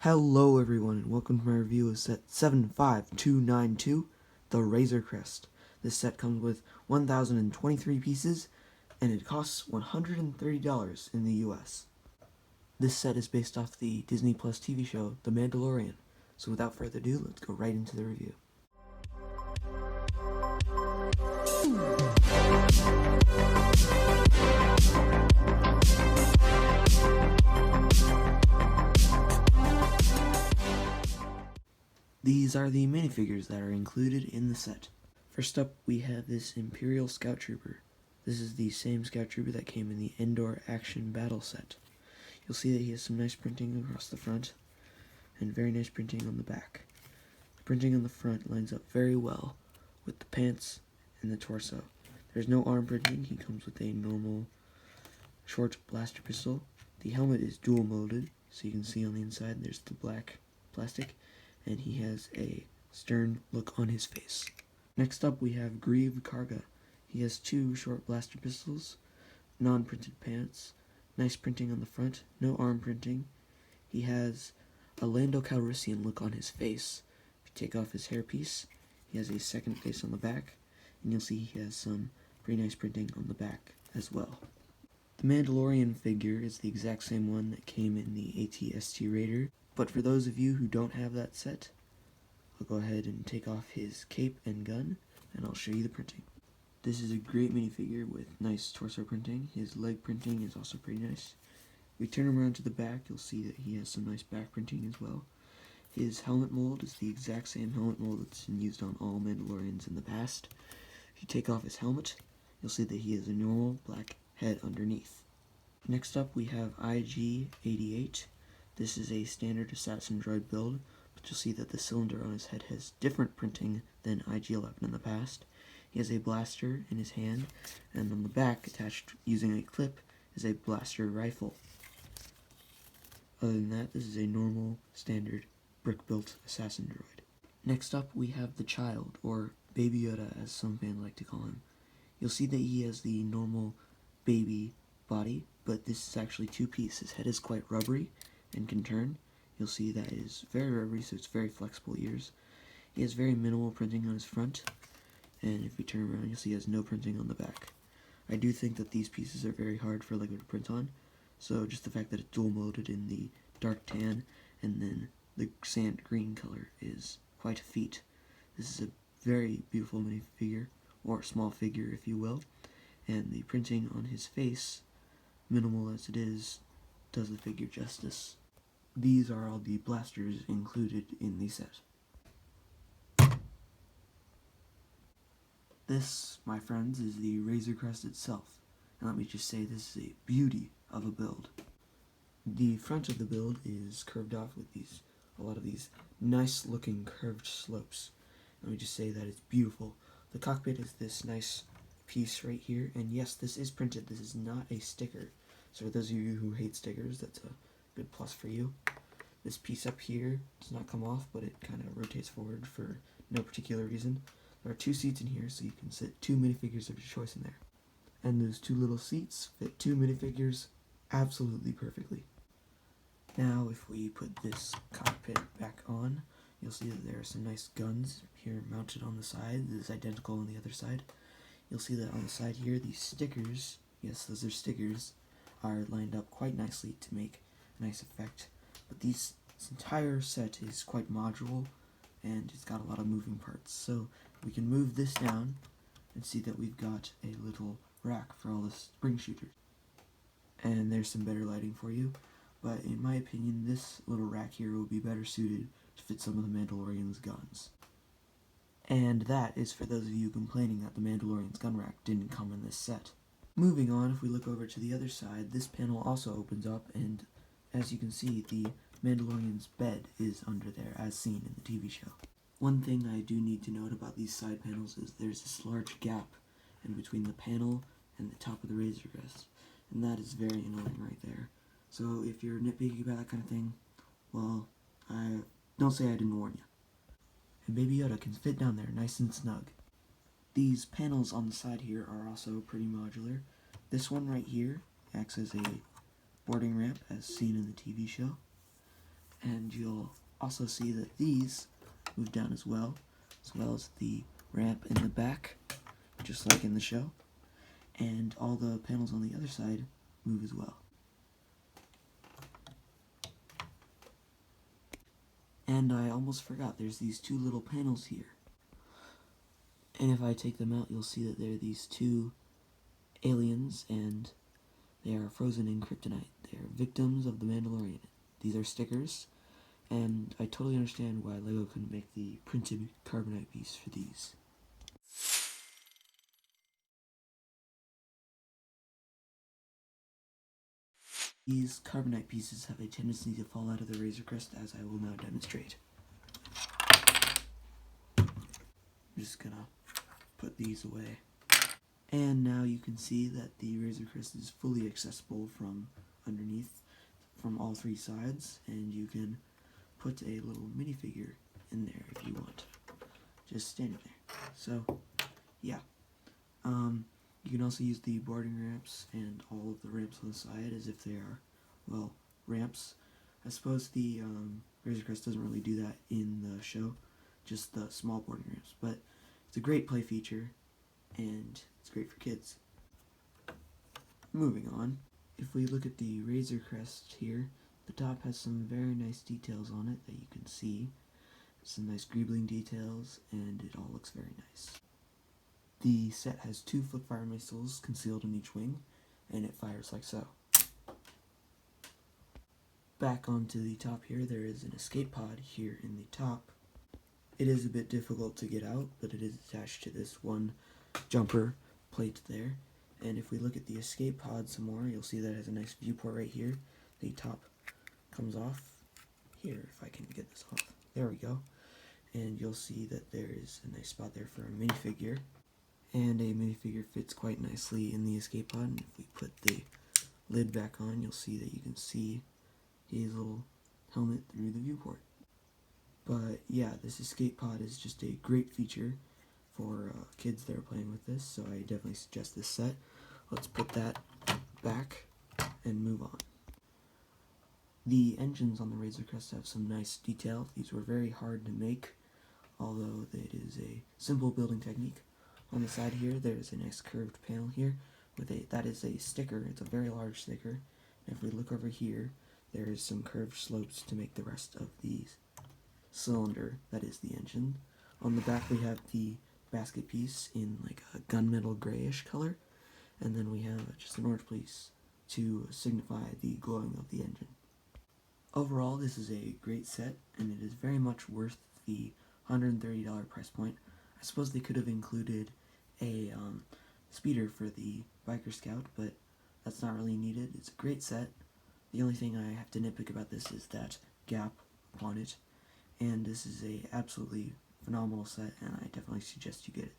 Hello everyone and welcome to my review of set 75292, the Razor Crest. This set comes with 1,023 pieces and it costs $130 in the US. This set is based off the Disney Plus TV show, The Mandalorian. So without further ado, let's go right into the review. These are the minifigures that are included in the set. First up, we have this Imperial Scout Trooper. This is the same Scout Trooper that came in the Endor Action Battle set. You'll see that he has some nice printing across the front, and very nice printing on the back. The printing on the front lines up very well with the pants and the torso. There's no arm printing. He comes with a normal short blaster pistol. The helmet is dual molded, so you can see on the inside there's the black plastic, and he has a stern look on his face. Next up we have Grieve Karga. He has two short blaster pistols, non-printed pants, nice printing on the front, no arm printing. He has a Lando Calrissian look on his face. If you take off his hairpiece, he has a second face on the back, and you'll see he has some pretty nice printing on the back as well. The Mandalorian figure is the exact same one that came in the AT-ST Raider, but for those of you who don't have that set, I'll go ahead and take off his cape and gun, and I'll show you the printing. This is a great minifigure with nice torso printing. His leg printing is also pretty nice. If we turn him around to the back, you'll see that he has some nice back printing as well. His helmet mold is the exact same helmet mold that's been used on all Mandalorians in the past. If you take off his helmet, you'll see that he has a normal black head underneath. Next up we have IG-88. This is a standard assassin droid build, but you'll see that the cylinder on his head has different printing than IG-11 in the past. He has a blaster in his hand, and on the back, attached using a clip, is a blaster rifle. Other than that, this is a normal, standard, brick-built assassin droid. Next up, we have the Child, or Baby Yoda as some fans like to call him. You'll see that he has the normal baby body, but this is actually two-piece. His head is quite rubbery and can turn. You'll see that it is very rubbery, so it's very flexible ears. He has very minimal printing on his front, and if we turn around, you'll see he has no printing on the back. I do think that these pieces are very hard for Lego to print on, so just the fact that it's dual molded in the dark tan and then the sand green color is quite a feat. This is a very beautiful minifigure, or small figure if you will, and the printing on his face, minimal as it is, does the figure justice. These are all the blasters included in the set. This, my friends, is the Razor Crest itself, and let me just say this is a beauty of a build. The front of the build is curved off with a lot of these nice looking curved slopes. Let me just say that it's beautiful. The cockpit is this nice piece right here, and yes, this is printed. This is not a sticker. So for those of you who hate stickers, that's a good plus for you. This piece up here does not come off, but it kind of rotates forward for no particular reason. There are two seats in here, so you can sit two minifigures of your choice in there. And those two little seats fit two minifigures absolutely perfectly. Now, if we put this cockpit back on, you'll see that there are some nice guns here mounted on the side. This is identical on the other side. You'll see that on the side here, these stickers, yes, those are stickers, are lined up quite nicely to make a nice effect. But this entire set is quite modular, and it's got a lot of moving parts. So we can move this down and see that we've got a little rack for all the spring shooters. And there's some better lighting for you, but in my opinion, this little rack here will be better suited to fit some of the Mandalorian's guns. And that is for those of you complaining that the Mandalorian's gun rack didn't come in this set. Moving on, if we look over to the other side, this panel also opens up, and as you can see, the Mandalorian's bed is under there, as seen in the TV show. One thing I do need to note about these side panels is there's this large gap in between the panel and the top of the Razor Crest, and that is very annoying right there. So if you're nitpicky about that kind of thing, well, don't say I didn't warn you. And Baby Yoda can fit down there nice and snug. These panels on the side here are also pretty modular. This one right here acts as a boarding ramp as seen in the TV show. And you'll also see that these move down as well as the ramp in the back, just like in the show. And all the panels on the other side move as well. And I almost forgot, there's these two little panels here. And if I take them out, you'll see that there are these two aliens, and they are frozen in kryptonite. They are victims of the Mandalorian. These are stickers, and I totally understand why LEGO couldn't make the printed carbonite piece for these. These carbonite pieces have a tendency to fall out of the Razor Crest, as I will now demonstrate. I'm just gonna put these away. And now you can see that the Razor Crest is fully accessible from underneath, from all three sides, and you can put a little minifigure in there if you want, just standing there. So, yeah. You can also use the boarding ramps and all of the ramps on the side as if they are, well, ramps. I suppose the Razor Crest doesn't really do that in the show, just the small boarding ramps, but it's a great play feature, and it's great for kids. Moving on, if we look at the Razor Crest here, the top has some very nice details on it that you can see. Some nice greebling details, and it all looks very nice. The set has two flip-fire missiles concealed in each wing, and it fires like so. Back onto the top here, there is an escape pod here in the top. It is a bit difficult to get out, but it is attached to this one jumper plate there. And if we look at the escape pod some more, you'll see that it has a nice viewport right here. The top comes off here, if I can get this off. There we go. And you'll see that there is a nice spot there for a minifigure. And a minifigure fits quite nicely in the escape pod. And if we put the lid back on, you'll see that you can see his little helmet through the viewport. But yeah, this escape pod is just a great feature for kids that are playing with this, so I definitely suggest this set. Let's put that back and move on. The engines on the Razor Crest have some nice detail. These were very hard to make, although it is a simple building technique. On the side here, there's a nice curved panel here. That is a sticker. It's a very large sticker. And if we look over here, there is some curved slopes to make the rest of the cylinder that is the engine. On the back we have the basket piece in like a gunmetal grayish color, and then we have just an orange piece to signify the glowing of the engine. Overall, this is a great set, and it is very much worth the $130 price point. I suppose they could have included a speeder for the Biker Scout, but that's not really needed. It's a great set. The only thing I have to nitpick about this is that gap on it, and this is a absolutely phenomenal set, and I definitely suggest you get it.